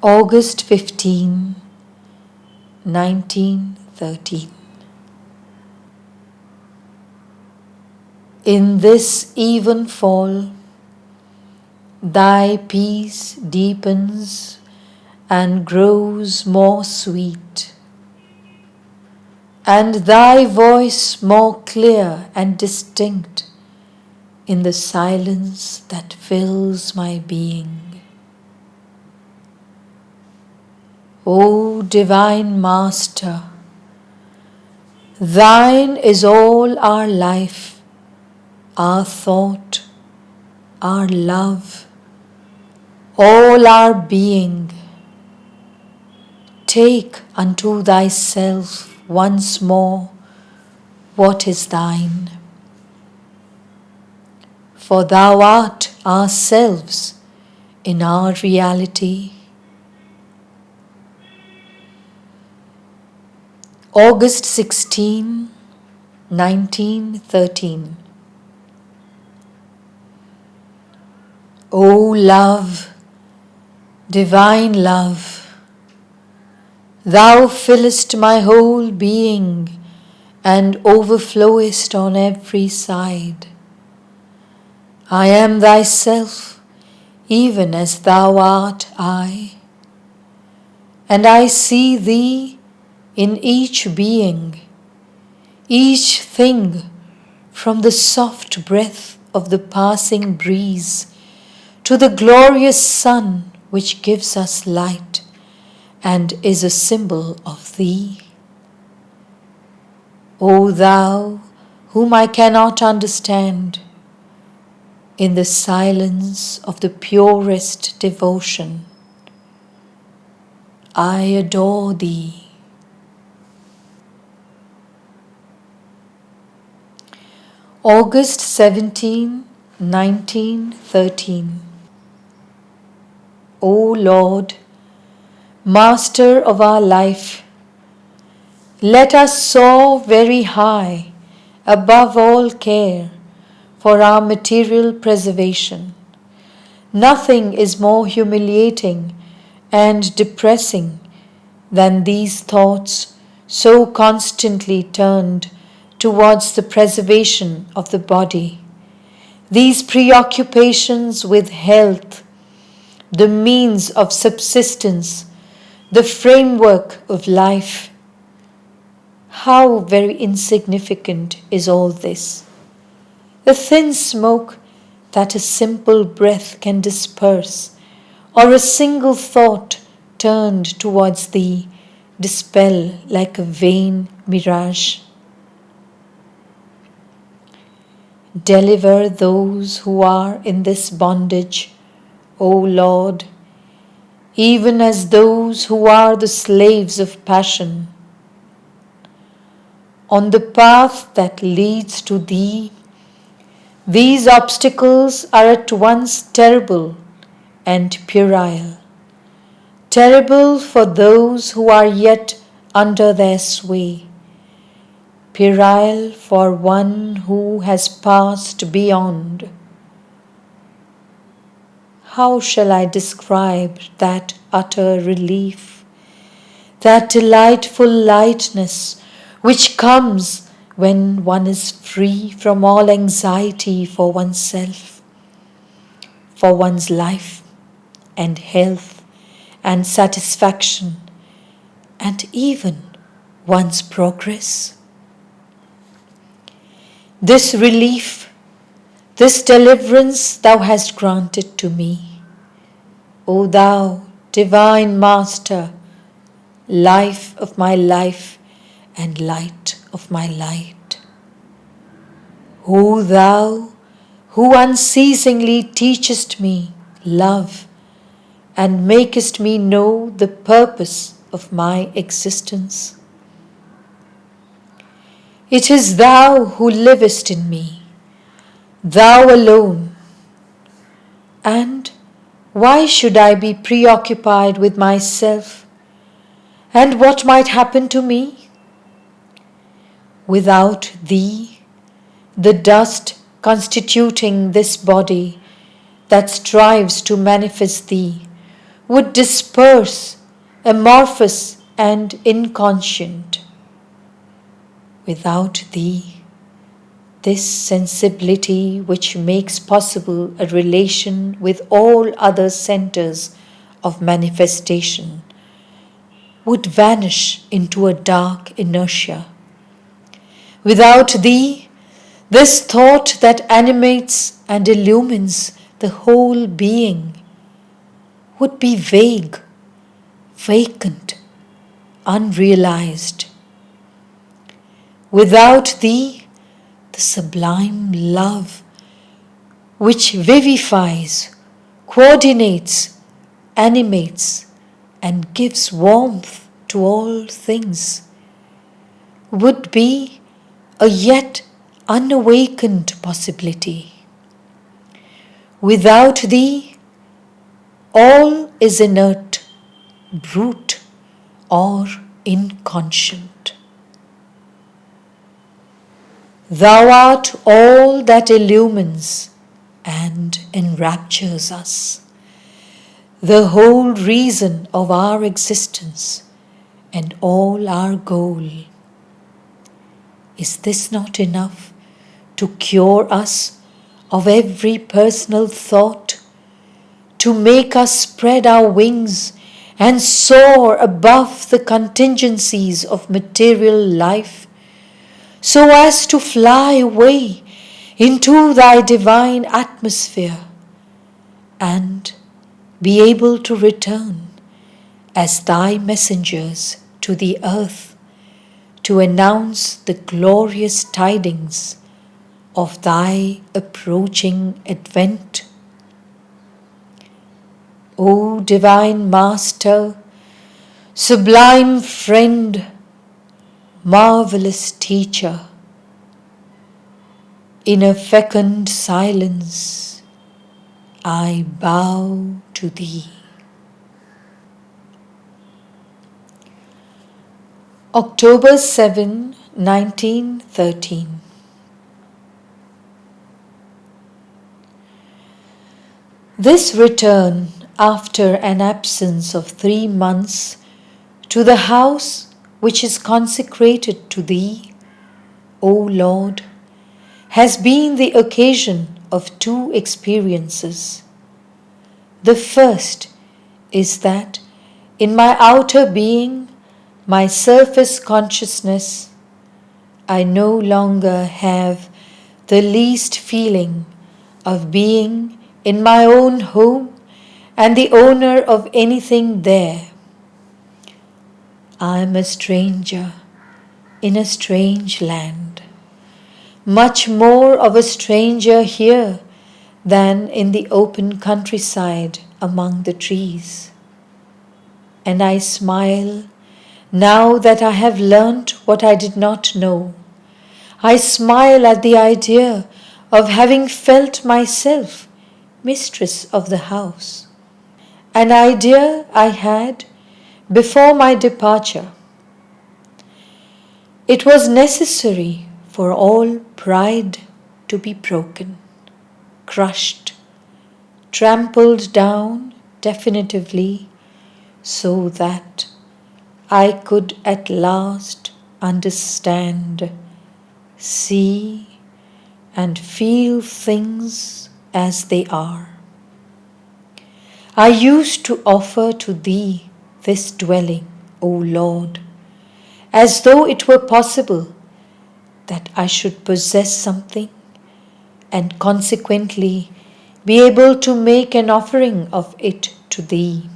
August 15, 1913. In this even fall, thy peace deepens and grows more sweet, and thy voice more clear and distinct in the silence that fills my being. O Divine Master, thine is all our life, our thought, our love, all our being. Take unto thyself once more what is thine. For thou art ourselves in our reality. August 16, 1913. O love, divine love, thou fillest my whole being and overflowest on every side. I am thyself, even as thou art I, and I see thee in each being, each thing, from the soft breath of the passing breeze to the glorious sun which gives us light and is a symbol of thee. O thou whom I cannot understand, in the silence of the purest devotion, I adore thee. August 17, 1913. O Lord, Master of our life, let us soar very high above all care for our material preservation. Nothing is more humiliating and depressing than these thoughts so constantly turned towards the preservation of the body. These preoccupations with health, the means of subsistence, the framework of life. How very insignificant is all this. The thin smoke that a simple breath can disperse, or a single thought turned towards thee dispel like a vain mirage. Deliver those who are in this bondage, O Lord, even as those who are the slaves of passion. On the path that leads to thee, these obstacles are at once terrible and puerile. Terrible for those who are yet under their sway, puerile for one who has passed beyond. How shall I describe that utter relief, that delightful lightness which comes when one is free from all anxiety for oneself, for one's life and health and satisfaction, and even one's progress? This relief, this deliverance thou hast granted to me, O thou divine Master, life of my life and light of my light. O thou who unceasingly teachest me love and makest me know the purpose of my existence. It is thou who livest in me, thou alone. And why should I be preoccupied with myself and what might happen to me? Without thee, the dust constituting this body that strives to manifest thee would disperse, amorphous and inconscient. Without thee, this sensibility which makes possible a relation with all other centers of manifestation would vanish into a dark inertia. Without thee, this thought that animates and illumines the whole being would be vague, vacant, unrealized. Without thee, the sublime love which vivifies, coordinates, animates, and gives warmth to all things would be a yet unawakened possibility. Without thee, all is inert, brute, or inconscient. Thou art all that illumines and enraptures us, the whole reason of our existence and all our goal. Is this not enough to cure us of every personal thought, to make us spread our wings and soar above the contingencies of material life, so as to fly away into thy divine atmosphere and be able to return as thy messengers to the earth to announce the glorious tidings of thy approaching advent? O Divine Master, sublime Friend, marvelous Teacher, in a fecund silence I bow to thee. October 7, 1913. This return after an absence of 3 months to the house which is consecrated to thee, O Lord, has been the occasion of 2 experiences. The first is that in my outer being, my surface consciousness, I no longer have the least feeling of being in my own home and the owner of anything there. I am a stranger in a strange land, much more of a stranger here than in the open countryside among the trees. And I smile now that I have learnt what I did not know. I smile at the idea of having felt myself mistress of the house, an idea I had before my departure. It was necessary for all pride to be broken, crushed, trampled down definitively, so that I could at last understand, see, and feel things as they are. I used to offer to thee this dwelling, O Lord, as though it were possible that I should possess something and consequently be able to make an offering of it to thee.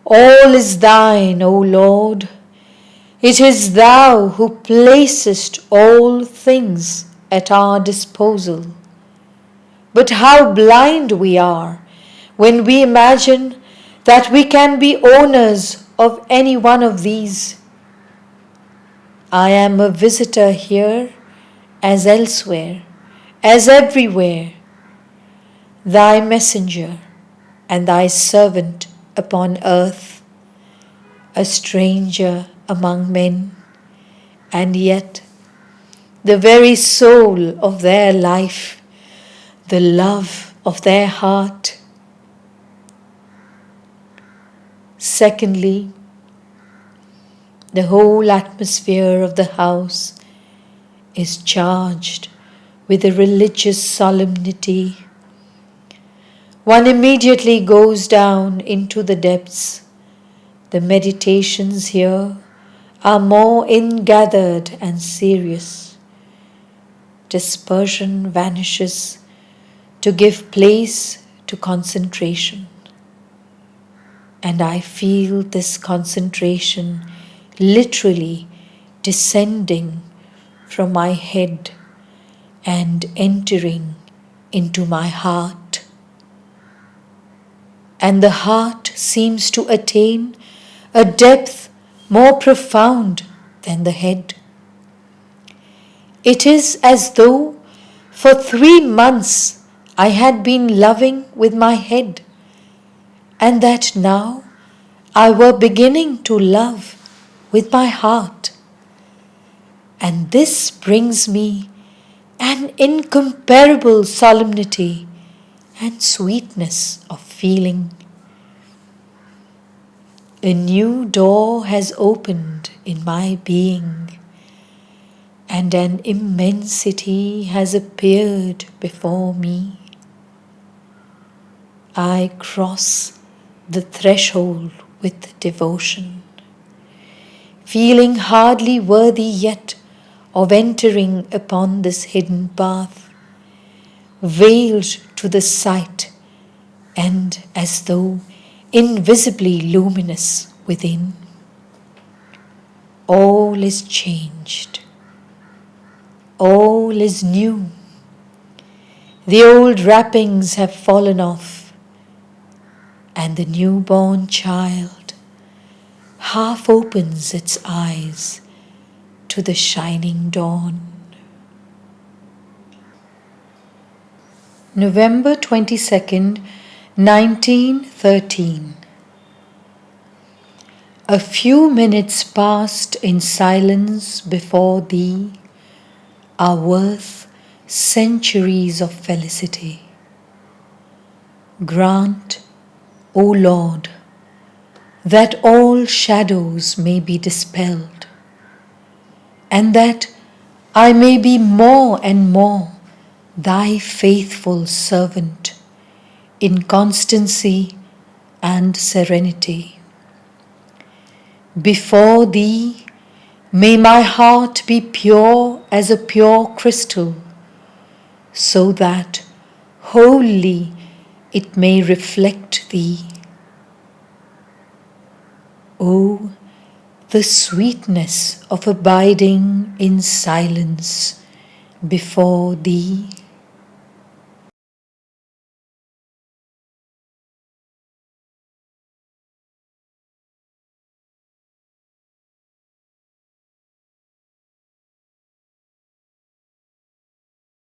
All is thine, O Lord. It is thou who placest all things at our disposal. But how blind we are when we imagine that we can be owners of any one of these. I am a visitor here as elsewhere, as everywhere, thy messenger and thy servant upon earth, a stranger among men, and yet the very soul of their life, the love of their heart. Secondly, the whole atmosphere of the house is charged with a religious solemnity. One immediately goes down into the depths. The meditations here are more ingathered and serious. Dispersion vanishes to give place to concentration. And I feel this concentration literally descending from my head and entering into my heart. And the heart seems to attain a depth more profound than the head. It is as though for 3 months I had been loving with my head, and that now I were beginning to love with my heart. And this brings me an incomparable solemnity and sweetness of feeling. A new door has opened in my being, and an immensity has appeared before me. I cross the threshold with devotion, feeling hardly worthy yet of entering upon this hidden path, veiled to the sight and as though invisibly luminous within. All is changed. All is new. The old wrappings have fallen off, and the newborn child half opens its eyes to the shining dawn. November 22nd, 1913. A few minutes passed in silence before Thee are worth centuries of felicity. Grant, O Lord, that all shadows may be dispelled, and that I may be more and more Thy faithful servant in constancy and serenity. Before Thee may my heart be pure as a pure crystal, so that wholly it may reflect Thee. Oh, the sweetness of abiding in silence before Thee.